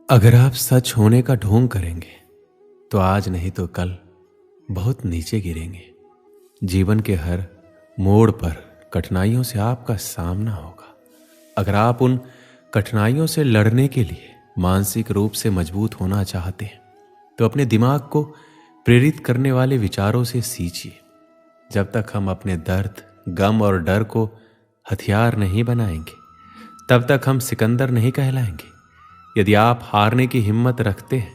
अगर आप सच होने का ढोंग करेंगे तो आज नहीं तो कल बहुत नीचे गिरेंगे। जीवन के हर मोड़ पर कठिनाइयों से आपका सामना होगा। अगर आप उन कठिनाइयों से लड़ने के लिए मानसिक रूप से मजबूत होना चाहते हैं तो अपने दिमाग को प्रेरित करने वाले विचारों से सींचिए। जब तक हम अपने दर्द, गम और डर को हथियार नहीं बनाएंगे तब तक हम सिकंदर नहीं कहलाएंगे। यदि आप हारने की हिम्मत रखते हैं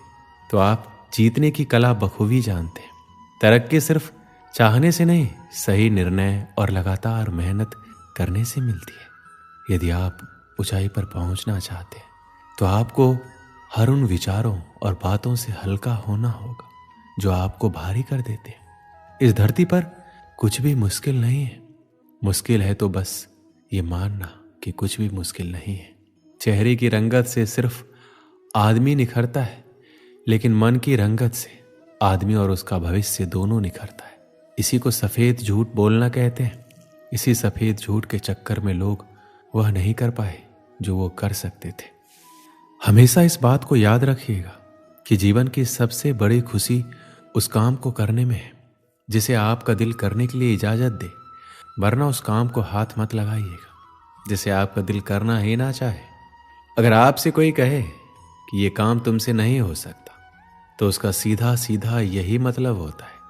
तो आप जीतने की कला बखूबी जानते हैं। तरक्की सिर्फ चाहने से नहीं, सही निर्णय और लगातार मेहनत करने से मिलती है। यदि आप ऊंचाई पर पहुंचना चाहते हैं तो आपको हर उन विचारों और बातों से हल्का होना होगा जो आपको भारी कर देते हैं। इस धरती पर कुछ भी मुश्किल नहीं है। मुश्किल है तो बस ये मानना कि कुछ भी मुश्किल नहीं है। चेहरे की रंगत से सिर्फ आदमी निखरता है, लेकिन मन की रंगत से आदमी और उसका भविष्य दोनों निखरता है। इसी को सफेद झूठ बोलना कहते हैं। इसी सफेद झूठ के चक्कर में लोग वह नहीं कर पाए जो वो कर सकते थे। हमेशा इस बात को याद रखिएगा कि जीवन की सबसे बड़ी खुशी उस काम को करने में है जिसे आपका दिल करने के लिए इजाजत दे, वरना उस काम को हाथ मत लगाइएगा जिसे आपका दिल करना ही ना चाहे। अगर आपसे कोई कहे कि ये काम तुमसे नहीं हो सकता तो उसका सीधा सीधा यही मतलब होता है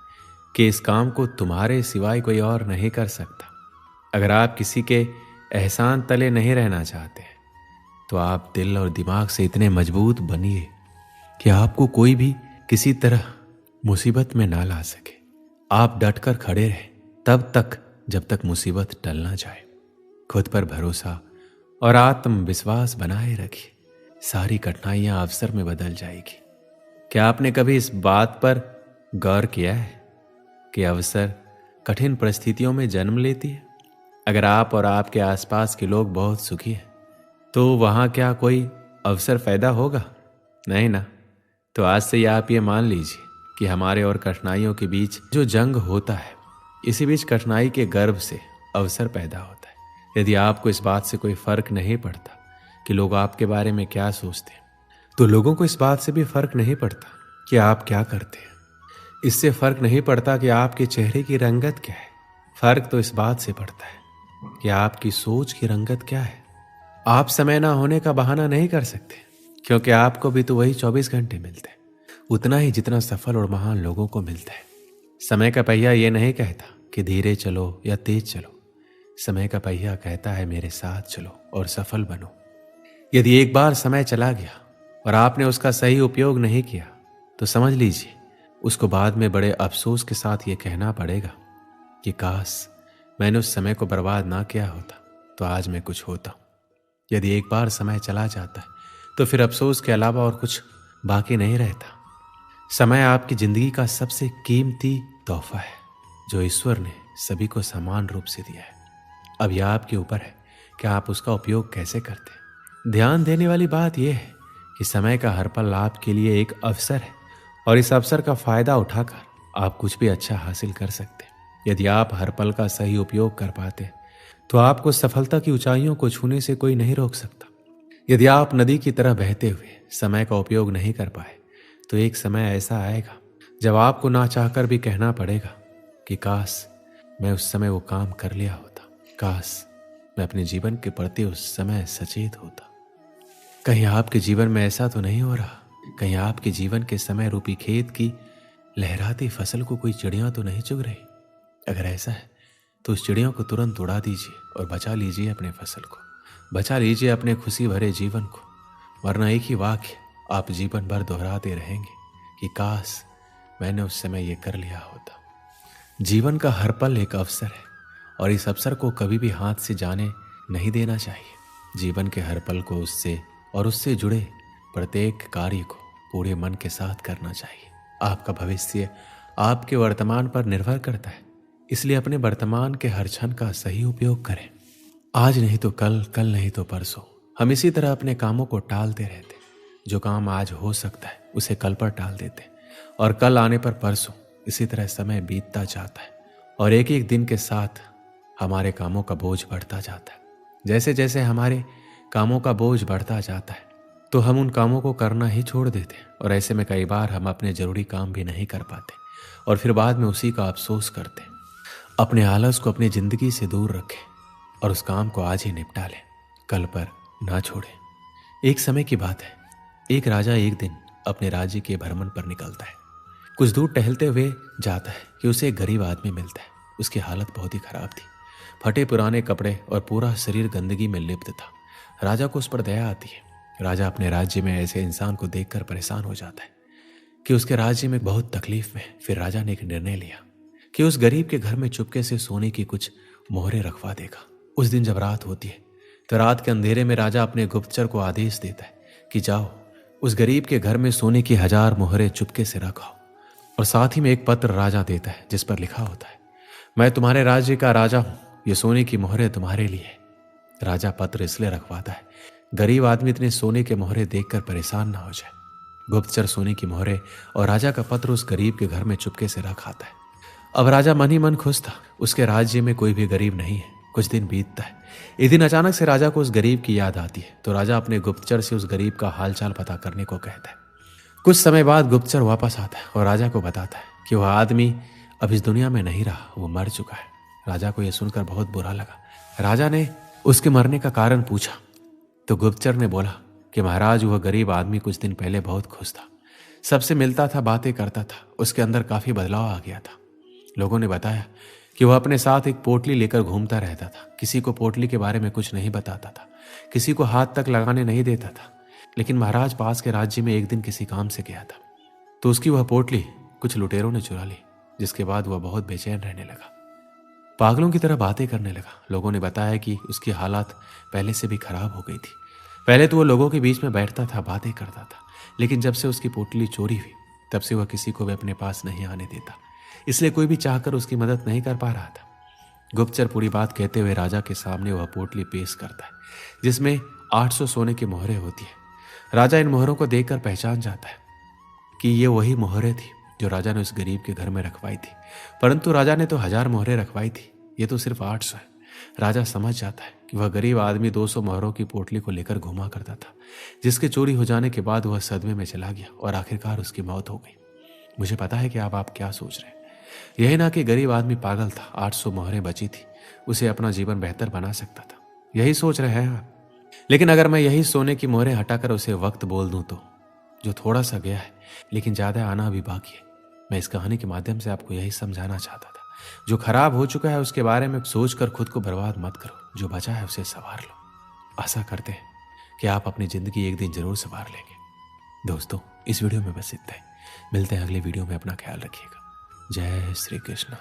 कि इस काम को तुम्हारे सिवाय कोई और नहीं कर सकता। अगर आप किसी के एहसान तले नहीं रहना चाहते तो आप दिल और दिमाग से इतने मजबूत बनिए कि आपको कोई भी किसी तरह मुसीबत में ना ला सके। आप डटकर खड़े रहें तब तक जब तक मुसीबत टल ना जाए। खुद पर भरोसा और आत्मविश्वास बनाए रखिए। सारी कठिनाइयां अवसर में बदल जाएगी। क्या आपने कभी इस बात पर गौर किया है कि अवसर कठिन परिस्थितियों में जन्म लेती है? अगर आप और आपके आसपास के लोग बहुत सुखी हैं तो वहां क्या कोई अवसर पैदा होगा? नहीं ना। तो आज से आप ये मान लीजिए कि हमारे और कठिनाइयों के बीच जो जंग होता है, इसी बीच कठिनाई के गर्भ से अवसर पैदा होता है। यदि आपको इस बात से कोई फर्क नहीं पड़ता कि लोग आपके बारे में क्या सोचते हैं, तो लोगों को इस बात से भी फर्क नहीं पड़ता कि आप क्या करते हैं। इससे फर्क नहीं पड़ता कि आपके चेहरे की रंगत क्या है। फर्क तो इस बात से पड़ता है कि आपकी सोच की रंगत क्या है। आप समय ना होने का बहाना नहीं कर सकते, क्योंकि आपको भी तो वही 24 घंटे मिलते हैं, उतना ही जितना सफल और महान लोगों को मिलता है। समय का पहिया ये नहीं कहता कि धीरे चलो या तेज चलो। समय का पहिया कहता है मेरे साथ चलो और सफल बनो। यदि एक बार समय चला गया और आपने उसका सही उपयोग नहीं किया तो समझ लीजिए उसको बाद में बड़े अफसोस के साथ ये कहना पड़ेगा कि काश मैंने उस समय को बर्बाद ना किया होता तो आज मैं कुछ होता। यदि एक बार समय चला जाता है तो फिर अफसोस के अलावा और कुछ बाकी नहीं रहता। समय आपकी जिंदगी का सबसे कीमती तोहफा है जो ईश्वर ने सभी को समान रूप से दिया है। अब यह आपके ऊपर है कि आप उसका उपयोग कैसे करते हैं। ध्यान देने वाली बात यह है कि समय का हर पल आपके लिए एक अवसर है और इस अवसर का फायदा उठाकर आप कुछ भी अच्छा हासिल कर सकते हैं। यदि आप हर पल का सही उपयोग कर पाते तो आपको सफलता की ऊंचाइयों को छूने से कोई नहीं रोक सकता। यदि आप नदी की तरह बहते हुए समय का उपयोग नहीं कर पाए तो एक समय ऐसा आएगा जब आपको ना चाहकर भी कहना पड़ेगा कि काश मैं उस समय वो काम कर लिया होता, काश मैं अपने जीवन के प्रति उस समय सचेत होता। कहीं आपके जीवन में ऐसा तो नहीं हो रहा? कहीं आपके जीवन के समय रूपी खेत की लहराती फसल को कोई चिड़िया तो नहीं चुग रही? अगर ऐसा है तो उस चिड़ियों को तुरंत उड़ा दीजिए और बचा लीजिए अपने फसल को, बचा लीजिए अपने खुशी भरे जीवन को, वरना एक ही वाक्य आप जीवन भर दोहराते रहेंगे कि काश मैंने उस समय ये कर लिया होता। जीवन का हर पल एक अवसर है और इस अवसर को कभी भी हाथ से जाने नहीं देना चाहिए। जीवन के हर पल को उससे जुड़े प्रत्येक कार्य को पूरे मन के साथ करना चाहिए। आपका भविष्य आपके वर्तमान पर निर्भर करता है, इसलिए अपने वर्तमान के हर क्षण का सही उपयोग करें। आज नहीं तो कल, कल नहीं तो परसों हम इसी तरह अपने कामों को टालते रहते। जो काम आज हो सकता है उसे कल पर टाल देते और कल आने पर परसों। इसी तरह समय बीतता जाता है और एक एक दिन के साथ हमारे कामों का बोझ बढ़ता जाता है। जैसे जैसे हमारे कामों का बोझ बढ़ता जाता है तो हम उन कामों को करना ही छोड़ देते और ऐसे में कई बार हम अपने ज़रूरी काम भी नहीं कर पाते और फिर बाद में उसी का अफसोस करते। अपने आलस को अपनी ज़िंदगी से दूर रखें और उस काम को आज ही निपटा लें, कल पर ना छोड़ें। एक समय की बात है, एक राजा एक दिन अपने राज्य के भ्रमण पर निकलता है। कुछ दूर टहलते हुए जाता है कि उसे एक गरीब आदमी मिलता है। उसकी हालत बहुत ही खराब थी, फटे पुराने कपड़े और पूरा शरीर गंदगी में लिप्त था। राजा को उस पर दया आती है। राजा अपने राज्य में ऐसे इंसान को देखकर परेशान हो जाता है कि उसके राज्य में बहुत तकलीफ में। फिर राजा ने एक निर्णय लिया कि उस गरीब के घर में चुपके से सोने की कुछ मोहरें रखवा देगा। उस दिन जब रात होती है तो रात के अंधेरे में राजा अपने गुप्तचर को आदेश देता है कि जाओ उस गरीब के घर में सोने की 1000 मोहरें चुपके से रखाओ। और साथ ही में एक पत्र राजा देता है जिस पर लिखा होता है, मैं तुम्हारे राज्य का राजा हूं, ये सोने की मोहरें तुम्हारे लिए। राजा पत्र इसलिए रखवाता है गरीब आदमी इतने सोने के मोहरे देखकर परेशान ना हो जाए। गुप्तचर सोने की मोहरे और राजा का पत्र उस गरीब के घर में चुपके से रख आता है। अब राजा मन ही मन खुश था, उसके राज्य में कोई भी गरीब नहीं है। कुछ दिन बीतता है। एक दिन अचानक से राजा को उस गरीब की याद आती है तो राजा अपने गुप्तचर से उस गरीब का हालचाल पता करने को कहता है। कुछ समय बाद गुप्तचर वापस आता है और राजा को बताता है कि वह आदमी अब इस दुनिया में नहीं रहा, वो मर चुका है। राजा को यह सुनकर बहुत बुरा लगा। राजा ने उसके मरने का कारण पूछा तो गुप्तचर ने बोला कि महाराज, वह गरीब आदमी कुछ दिन पहले बहुत खुश था, सबसे मिलता था, बातें करता था, उसके अंदर काफी बदलाव आ गया था। लोगों ने बताया कि वह अपने साथ एक पोटली लेकर घूमता रहता था। किसी को पोटली के बारे में कुछ नहीं बताता था, किसी को हाथ तक लगाने नहीं देता था। लेकिन महाराज पास के राज्य में एक दिन किसी काम से गया था तो उसकी वह पोटली कुछ लुटेरों ने चुरा ली, जिसके बाद वह बहुत बेचैन रहने लगा, पागलों की तरह बातें करने लगा। लोगों ने बताया कि उसकी हालत पहले से भी खराब हो गई थी। पहले तो वह लोगों के बीच में बैठता था, बातें करता था, लेकिन जब से उसकी पोटली चोरी हुई तब से वह किसी को भी अपने पास नहीं आने देता, इसलिए कोई भी चाहकर उसकी मदद नहीं कर पा रहा था। गुप्तचर पूरी बात कहते हुए राजा के सामने वह पोटली पेश करता है जिसमें 800 सोने की मोहरें होती है। राजा इन मोहरों को देखकर पहचान जाता है कि ये वही मोहरें थी जो राजा ने उस गरीब के घर में रखवाई थी, परंतु राजा ने तो 1000 मोहरें रखवाई थी, ये तो सिर्फ 800 है। राजा समझ जाता है कि वह गरीब आदमी 200 मोहरों की पोटली को लेकर घुमा करता था, जिसके चोरी हो जाने के बाद वह सदमे में चला गया और आखिरकार उसकी मौत हो गई। मुझे पता है कि आप क्या सोच रहे हैं। यही ना कि गरीब आदमी पागल था, 800 मोहरें बची थी, उसे अपना जीवन बेहतर बना सकता था, यही सोच रहे हैं आप। लेकिन अगर मैं यही सोने की मोहरें हटाकर उसे वक्त बोल दूं तो, जो थोड़ा सा गया है लेकिन ज्यादा आना अभी बाकी है। मैं इस कहानी के माध्यम से आपको यही समझाना चाहता था, जो खराब हो चुका है उसके बारे में सोचकर खुद को बर्बाद मत करो, जो बचा है उसे संवार लो। आशा करते हैं कि आप अपनी जिंदगी एक दिन जरूर संवार लेंगे। दोस्तों, इस वीडियो में बस इतना ही। मिलते हैं अगले वीडियो में, अपना ख्याल रखिएगा। जय श्री कृष्ण।